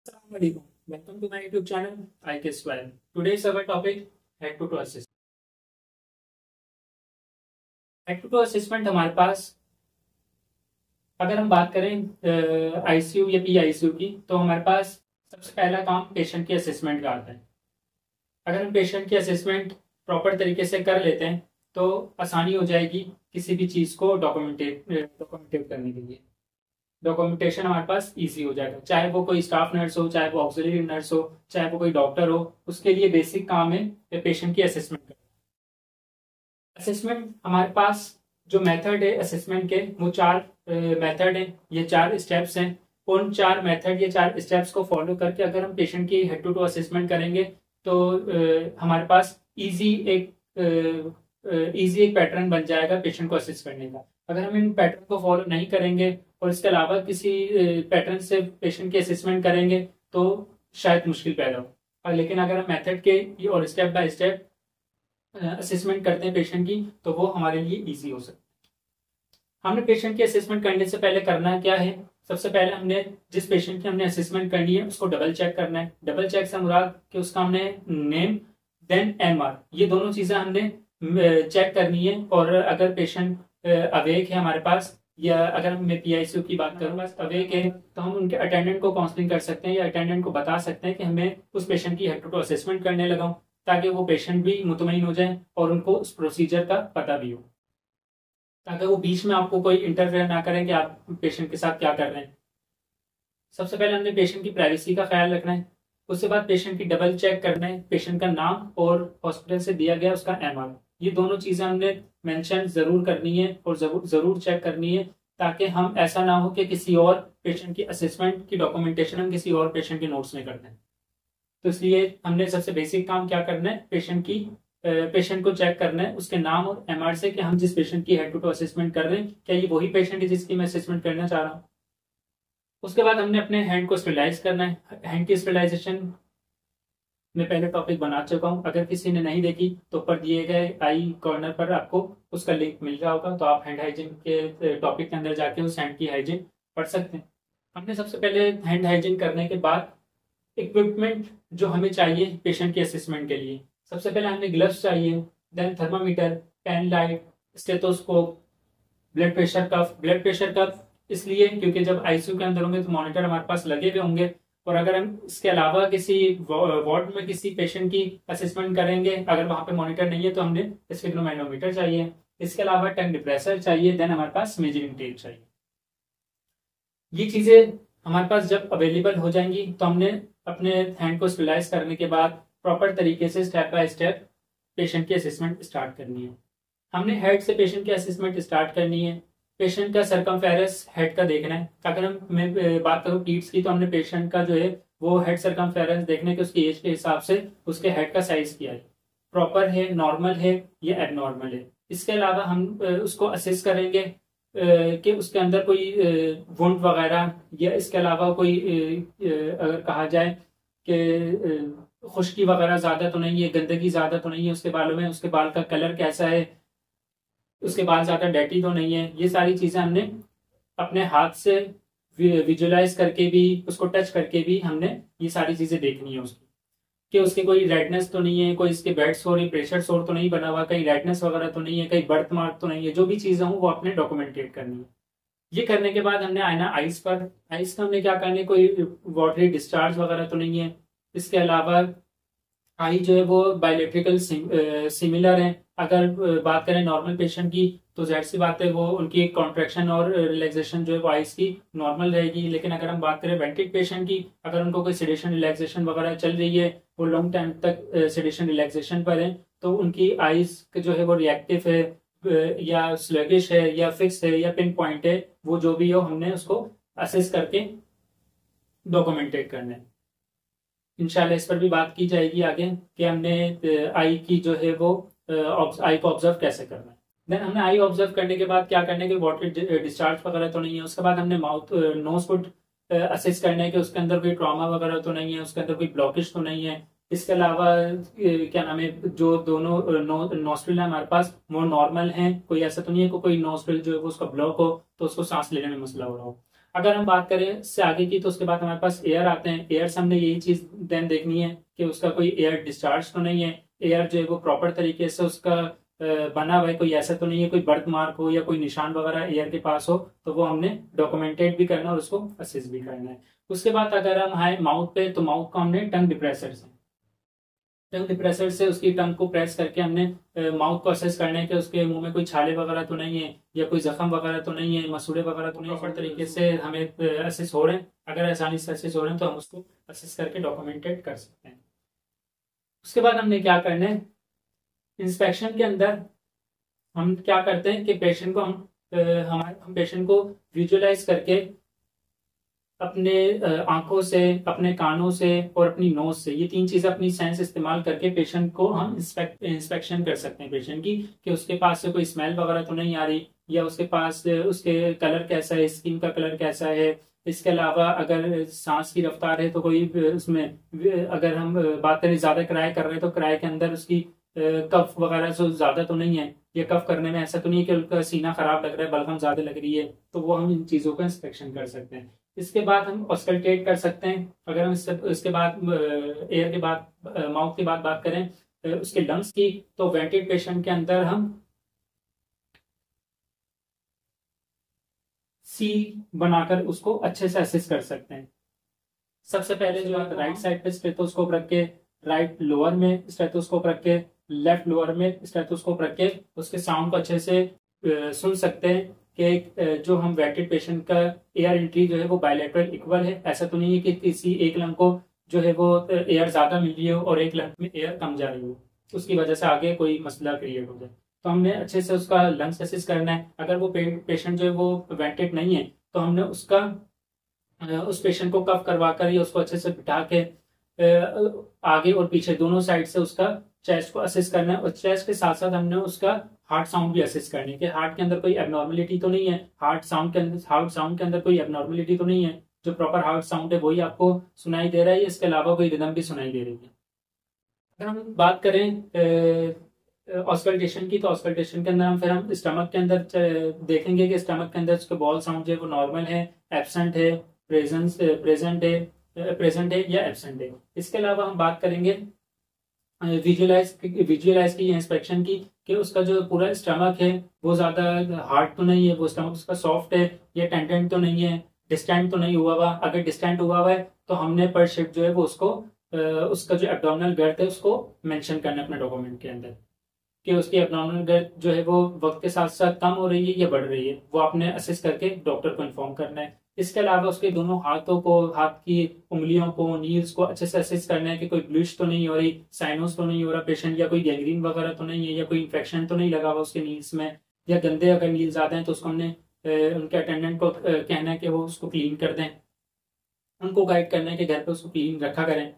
Assalamualaikum. Welcome to my YouTube channel IK Square. Today's our topic head to toe assessment. Head to toe assessment हमारे पास अगर हम बात करें ICU या पी आईसीयू की तो हमारे पास सबसे पहला काम पेशेंट की असेसमेंट का आता है। अगर हम पेशेंट की असेसमेंट प्रॉपर तरीके से कर लेते हैं तो आसानी हो जाएगी किसी भी चीज़ को डॉक्यूमेंटेट करने के लिए। डॉक्यूमेंटेशन हमारे पास इजी हो जाएगा, चाहे वो कोई स्टाफ नर्स हो, चाहे वो ऑक्सिलरी नर्स हो, चाहे वो कोई डॉक्टर हो। उसके लिए बेसिक काम है पेशेंट की असेसमेंट करना। असेसमेंट हमारे पास जो मेथड है असेसमेंट के वो चार मेथड हैं, ये चार स्टेप्स हैं। उन चार मेथड या चार स्टेप्स को फॉलो करके अगर हम पेशेंट की हेड टू टो असेसमेंट करेंगे तो हमारे पास इजी एक पैटर्न बन जाएगा पेशेंट को असेस करने का। अगर हम इन पैटर्न को फॉलो नहीं करेंगे और इसके अलावा किसी पैटर्न से पेशेंट की असेसमेंट करेंगे तो शायद मुश्किल पैदा हो। लेकिन अगर हम मेथड के और स्टेप बाय स्टेप असेसमेंट करते हैं पेशेंट की तो वो हमारे लिए इजी हो सकता है। हमने पेशेंट की असेसमेंट करने से पहले करना क्या है, सबसे पहले हमने जिस पेशेंट की हमने असेसमेंट करनी है उसको डबल चेक करना है। डबल चेक से मुराद कि उसका हमने नेम देन एमआर, ये दोनों चीज़ें हमने चेक करनी है। और अगर पेशेंट अवेक है हमारे पास, या अगर मैं पीआईसीयू की बात करूँ बस अवेक है, तो हम उनके अटेंडेंट को काउंसलिंग कर सकते हैं या अटेंडेंट को बता सकते हैं कि हमें उस पेशेंट की हेड टू टो असेसमेंट करने लगा हूँ, ताकि वो पेशेंट भी मुतमईन हो जाए और उनको उस प्रोसीजर का पता भी हो, ताकि वो बीच में आपको कोई इंटरफेयर ना करें कि आप पेशेंट के साथ क्या कर रहे हैं। सबसे पहले हमने पेशेंट की प्राइवेसी का ख्याल रखना है। उसके बाद पेशेंट की डबल चेक करना है, पेशेंट का नाम और हॉस्पिटल से दिया गया उसका एमआर, ये दोनों चीज़ें हमने मेंशन ज़रूर करनी है और ज़रूर चेक करनी है, ताकि हम ऐसा ना हो कि किसी और पेशेंट की असेसमेंट की डॉक्यूमेंटेशन हम किसी और पेशेंट के नोट्स में कर दें। तो इसलिए हमने सबसे बेसिक काम क्या करना है, पेशेंट को चेक करना है उसके नाम और एमआर से कि हम जिस पेशेंट की हेड टू टो असेसमेंट कर रहे हैं क्या ये वही पेशेंट है जिसकी मैं असेसमेंट करना चाह रहा हूँ। उसके बाद हमने अपने हैंड को स्टेरिलाइज करना है। हैंड की स्टेरिलाइजेशन मैं पहले टॉपिक बना चुका हूँ, अगर किसी ने नहीं देखी तो ऊपर दिए गए आई कॉर्नर पर आपको उसका लिंक मिल रहा होगा, तो आप हैंड हाइजीन के टॉपिक के अंदर जाके उस हैंड की हाइजीन पढ़ सकते हैं। हमने सबसे पहले हैंड हाइजीन करने के बाद इक्विपमेंट जो हमें चाहिए पेशेंट के असेसमेंट के लिए, सबसे पहले हमें ग्लव्स चाहिए, then thermometer, pen light, stethoscope, blood pressure cuff इसलिए क्योंकि जब आईसीयू के अंदर होंगे तो मॉनिटर हमारे पास लगे हुए होंगे। और अगर हम इसके अलावा किसी वार्ड में किसी पेशेंट की असेसमेंट करेंगे, अगर वहां पे मॉनिटर नहीं है तो हमने स्फिग्नोमैनोमीटर चाहिए। इसके अलावा टंग डिप्रेसर चाहिए, देन हमारे पास मेजरिंग टेप चाहिए। ये चीजें हमारे पास जब अवेलेबल हो जाएंगी तो हमने अपने हैंड को स्टेरिलाइज करने के बाद प्रॉपर तरीके से स्टेप बाय स्टेप पेशेंट की असेसमेंट स्टार्ट करनी है। हमने हेड से पेशेंट की असेसमेंट स्टार्ट करनी है। पेशेंट का सरकमफेरेंस हेड का देखना है। अगर मैं बात करूँ टीट्स की तो हमने पेशेंट का जो है वो हेड सरकमफेरेंस देखने के उसकी एज के हिसाब से उसके हेड का साइज किया है, प्रॉपर है, नॉर्मल है या एबनॉर्मल है। इसके अलावा हम उसको असेस करेंगे कि उसके अंदर कोई वुंड वगैरह, या इसके अलावा कोई अगर कहा जाए कि खुश्की वगैरह ज़्यादा तो नहीं है, गंदगी ज़्यादा तो नहीं है उसके बालों में, उसके बाल का कलर कैसा है, उसके बाल ज़्यादा डर्टी तो नहीं है। ये सारी चीज़ें हमने अपने हाथ से विजुलाइज करके भी, उसको टच करके भी हमने ये सारी चीज़ें देखनी है उसकी, कि उसके कोई रेडनेस तो नहीं है, कोई इसके बेड सोर या प्रेशर सोर तो नहीं बना हुआ, कहीं रेडनेस वगैरह तो नहीं है, कहीं बर्थ मार्क तो नहीं है। जो भी चीज़ें हों वो आपने डॉक्यूमेंटेट करनी है। ये करने के बाद हमने आना आइस पर। आइस का हमने क्या करना है, कोई वाटरी डिस्चार्ज वगैरह तो नहीं है। इसके अलावा आई जो है वो बायोलेट्रिकल सिमिलर है। अगर बात करें नॉर्मल पेशेंट की तो जाहिर सी बात है वो उनकी कॉन्ट्रैक्शन और रिलैक्सेशन जो है वो आइस की नॉर्मल रहेगी। लेकिन अगर हम बात करें वेंटिक पेशेंट की, अगर उनको कोई सेडेशन रिलैक्सेशन वगैरह चल रही है, वो लॉन्ग टाइम तक सेडेशन रिलैक्सेशन पर है, तो उनकी आइस जो है वो रिएक्टिव है या स्लगिश है या फिक्स है या पिन पॉइंट है, वो जो भी हो हमने उसको असेस करके डॉक्यूमेंटेट करना है। इंशाल्लाह इस पर भी बात की जाएगी आगे कि हमने आई की जो है वो आई को ऑब्जर्व कैसे करना है। देन हमने आई ऑब्जर्व करने के बाद क्या करने के, वाटर डिस्चार्ज वगैरह तो नहीं है। उसके बाद हमने माउथ नोज को असेस करने के उसके अंदर कोई ट्रॉमा वगैरह तो नहीं है, उसके अंदर कोई ब्लॉकेज तो नहीं है। इसके अलावा क्या नाम है, जो दोनों नोस्ट्रिल है हमारे पास वो नॉर्मल हैं, कोई ऐसा तो नहीं है कि कोई नोस्ट्रिल जो है वो उसका ब्लॉक हो तो उसको सांस लेने में मसला हो रहा हो। अगर हम बात करें इससे आगे की, तो उसके बाद हमारे पास एयर आते हैं। एयर से हमने यही चीज देन देखनी है कि उसका कोई एयर डिस्चार्ज तो नहीं है, एयर जो है वो प्रॉपर तरीके से उसका बना हुआ है, कोई ऐसा तो नहीं है कोई बर्थ मार्क हो या कोई निशान वगैरह एयर के पास हो, तो वो हमने डॉक्यूमेंटेड भी करना है और उसको असेस भी करना है। उसके बाद अगर हम आए माउथ पे, तो माउथ को हमने टंग डिप्रेसर से, टंग डिप्रेसर से उसकी टंग को प्रेस करके हमने माउथ को असेस करना है कि उसके मुंह में कोई छाले वगैरह तो नहीं है या कोई जख्म वगैरह तो नहीं है, मसूड़े वगैरह तो नहीं, प्रॉपर तरीके से हमें असेस हो रहे हैं। अगर आसानी से असेस हो रहे हैं तो हम उसको असेस करके डॉक्यूमेंटेड कर सकते हैं। उसके बाद हमने क्या करना है, इंस्पेक्शन के अंदर हम क्या करते हैं कि पेशेंट को हम पेशेंट को विजुअलाइज करके अपने आंखों से, अपने कानों से और अपनी नोज से, ये तीन चीजें अपनी सेंस इस्तेमाल करके पेशेंट को हम इंस्पेक्शन कर सकते हैं पेशेंट की, कि उसके पास से कोई स्मेल वगैरह तो नहीं आ रही, या उसके पास उसके कलर कैसा है, स्किन का कलर कैसा है। इसके अलावा अगर सांस की रफ्तार है तो कोई उसमें, अगर हम बात करें ज्यादा क्राई कर रहे हैं तो क्राई के अंदर उसकी कफ वगैरह जो ज्यादा तो नहीं है, या कफ करने में ऐसा तो नहीं है कि उनका सीना खराब लग रहा है, बलगम ज्यादा लग रही है, तो वो हम इन चीजों का इंस्पेक्शन कर सकते हैं। इसके बाद हम ऑस्कल्टेट कर सकते हैं। अगर हम इसके बाद एयर के बाद, माउथ की बात करें उसके लंग्स की, तो वेंटेड पेशेंट के अंदर हम सी बनाकर उसको अच्छे से असेस कर सकते हैं। सबसे पहले जो है राइट साइड पे स्टेथोस्कोप रख के, राइट लोअर में स्टेथोस्कोप रख के, लेफ्ट लोअर में स्टेथोस्कोप रख के उसके साउंड को अच्छे से सुन सकते हैं कि जो हम वेटेड पेशेंट का एयर एंट्री जो है वो बायलैटरल इक्वल है। ऐसा तो नहीं है कि किसी एक लंग को जो है वो एयर ज्यादा मिल रही हो और एक लंग में एयर कम जा रही हो, उसकी वजह से आगे कोई मसला क्रिएट हो जाए। तो हमने अच्छे से उसका लंग्स असेस करना है। अगर वो पेशेंट जो है वो वेंटेड नहीं है, तो हमने उसका उस पेशेंट को कफ करवा कर या उसको अच्छे से बिठा के आगे और पीछे दोनों साइड से उसका चेस्ट को असेस करना है, और चेस्ट के साथ साथ हमने उसका हार्ट साउंड भी असेस करनी है कि हार्ट के अंदर कोई एबनॉर्मलिटी तो नहीं है, हार्ट साउंड के अंदर कोई एबनॉर्मलिटी तो नहीं है, जो प्रॉपर हार्ट साउंड है वही आपको सुनाई दे रहा है, इसके अलावा कोई रिदम भी सुनाई दे रही है। अगर हम बात करें ऑस्कल्टेशन की, तो ऑस्कल्टेशन के अंदर हम स्टमक के अंदर देखेंगे कि स्टमक के अंदर उसके बॉल साउंड जो है वो नॉर्मल है, एब्सेंट है, प्रेजेंट है या एब्सेंट है। इसके अलावा हम बात करेंगे विजुअलाइज की, इंस्पेक्शन की, कि उसका जो पूरा स्टमक है वो ज्यादा हार्ड तो नहीं है, वो स्टमक उसका सॉफ्ट है या टेंडेंट तो नहीं है, डिस्टेंट तो नहीं हुआ हुआ। अगर डिस्टेंट हुआ हुआ है तो हमने पर शिफ्ट जो है वो उसको उसका जो एब्डोमिनल गर्थ है उसको मेंशन करना है अपने डॉक्यूमेंट के अंदर, कि उसकी एब्डोमिनल गर्थ जो है वो वक्त के साथ साथ कम हो रही है या बढ़ रही है, वो आपने असेस करके डॉक्टर को इन्फॉर्म करना है। इसके अलावा उसके दोनों हाथों को, हाथ की उंगलियों को, नील्स को अच्छे से असेस करना है कि कोई ब्लिश तो नहीं हो रही, साइनोस तो नहीं हो रहा पेशेंट, या कोई गैंग्रीन वगैरह तो नहीं है, या कोई इन्फेक्शन तो नहीं लगा हुआ उसके नील्स में, या गंदे अगर नील्स आते हैं तो उसको हमने उनके अटेंडेंट को कहना है कि वो उसको क्लीन कर दें, उनको गाइड करना है कि घर पे उसको क्लीन रखा करें।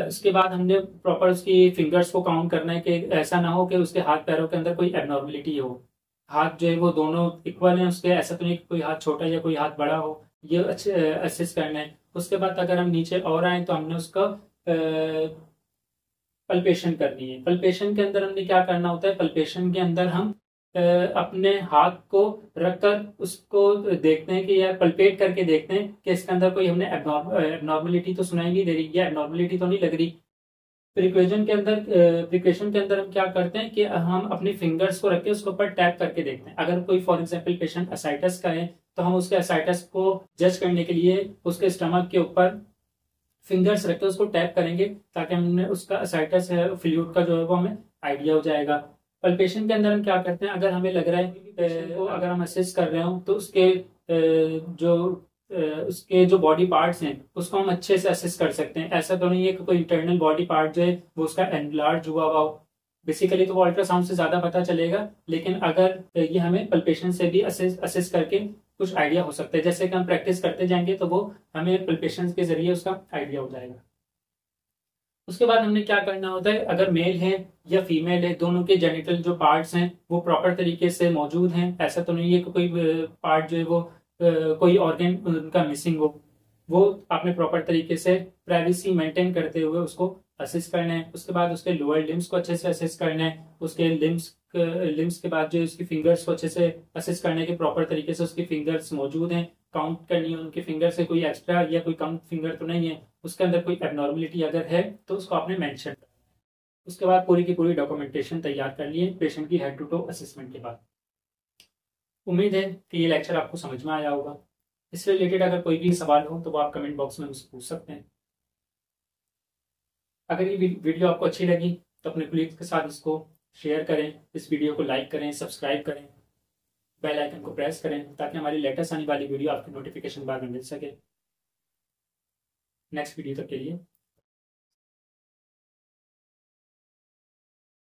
उसके बाद हमने प्रॉपर उसकी फिंगर्स को काउंट करना है कि ऐसा ना हो कि उसके हाथ पैरों के अंदर कोई एबनॉर्मलिटी हो, हाथ जो है वो दोनों इक्वल हैं उसके, ऐसा तो नहीं कि कोई हाथ छोटा या कोई हाथ बड़ा हो, ये अच्छे असेस करना है। उसके बाद अगर हम नीचे और आए तो हमने उसका पल्पेशन करनी है। पल्पेशन के अंदर हमने क्या करना होता है, पल्पेशन के अंदर हम अपने हाथ को रखकर उसको देखते हैं कि यार पल्पेट करके देखते हैं कि इसके अंदर कोई हमने एबनॉर्मलिटी तो सुनाई नहीं दे रही या एबनॉर्मलिटी तो नहीं लग रही। प्रिक्वेशन के अंदर हम क्या करते हैं कि हम अपनी फिंगर्स को रख के उसके ऊपर टैप करके देखते हैं। अगर कोई फॉर एग्जांपल पेशेंट असाइटस का है तो हम उसके असाइटस को जज करने के लिए उसके स्टमक के ऊपर फिंगर्स रख के उसको टैप करेंगे, ताकि हमने उसका असाइटस है फ्लूइड का जो है वो हमें आइडिया हो जाएगा। पल्पेशन के अंदर हम क्या करते हैं, अगर हमें लग रहा है कि को अगर हम असेस कर रहे हो तो उसके जो बॉडी पार्ट्स हैं उसको हम अच्छे से असेस कर सकते हैं। ऐसा तो नहीं है कि कोई इंटरनल बॉडी पार्ट जो है वो उसका एनलार्ज हुआ हुआ हो, बेसिकली तो वो अल्ट्रासाउंड से ज्यादा पता चलेगा, लेकिन अगर ये हमें पल्पेशन से भी असेस करके कुछ आइडिया हो सकता है। जैसे कि हम प्रैक्टिस करते जाएंगे तो वो हमें पल्पेशन के जरिए उसका आइडिया हो जाएगा। उसके बाद हमने क्या करना होता है, अगर मेल है या फीमेल है दोनों के जेनिटल जो पार्ट्स हैं वो प्रॉपर तरीके से मौजूद हैं, ऐसा तो नहीं है कि कोई पार्ट जो है वो कोई ऑर्गन उनका मिसिंग हो, वो आपने प्रॉपर तरीके से प्राइवेसी मेंटेन करते हुए उसको असेस करना है। उसके बाद उसके लोअर लिम्स को अच्छे से असेस करना है, उसके लिम्स के बाद जो उसकी फिंगर्स को अच्छे से असेस करने के प्रॉपर तरीके से उसकी फिंगर्स मौजूद हैं, काउंट करनी है उनके फिंगर से, कोई एक्स्ट्रा या कोई कम फिंगर तो नहीं है, उसके अंदर कोई एबनॉर्मलिटी अगर है तो उसको आपने मेंशन करना है। उसके बाद पूरी की पूरी डॉक्यूमेंटेशन तैयार कर लिए पेशेंट की हेड टू टो असेसमेंट के बाद। उम्मीद है कि ये लेक्चर आपको समझ में आया होगा। इससे रिलेटेड अगर कोई भी सवाल हो तो वो आप कमेंट बॉक्स में मुझसे पूछ सकते हैं। अगर ये वीडियो आपको अच्छी लगी तो अपने कोलीग्स के साथ इसको शेयर करें, इस वीडियो को लाइक करें, सब्सक्राइब करें, बेल आइकन को प्रेस करें ताकि हमारी लेटेस्ट आने वाली वीडियो आपकी नोटिफिकेशन बाद में मिल सके। नेक्स्ट वीडियो तक के लिए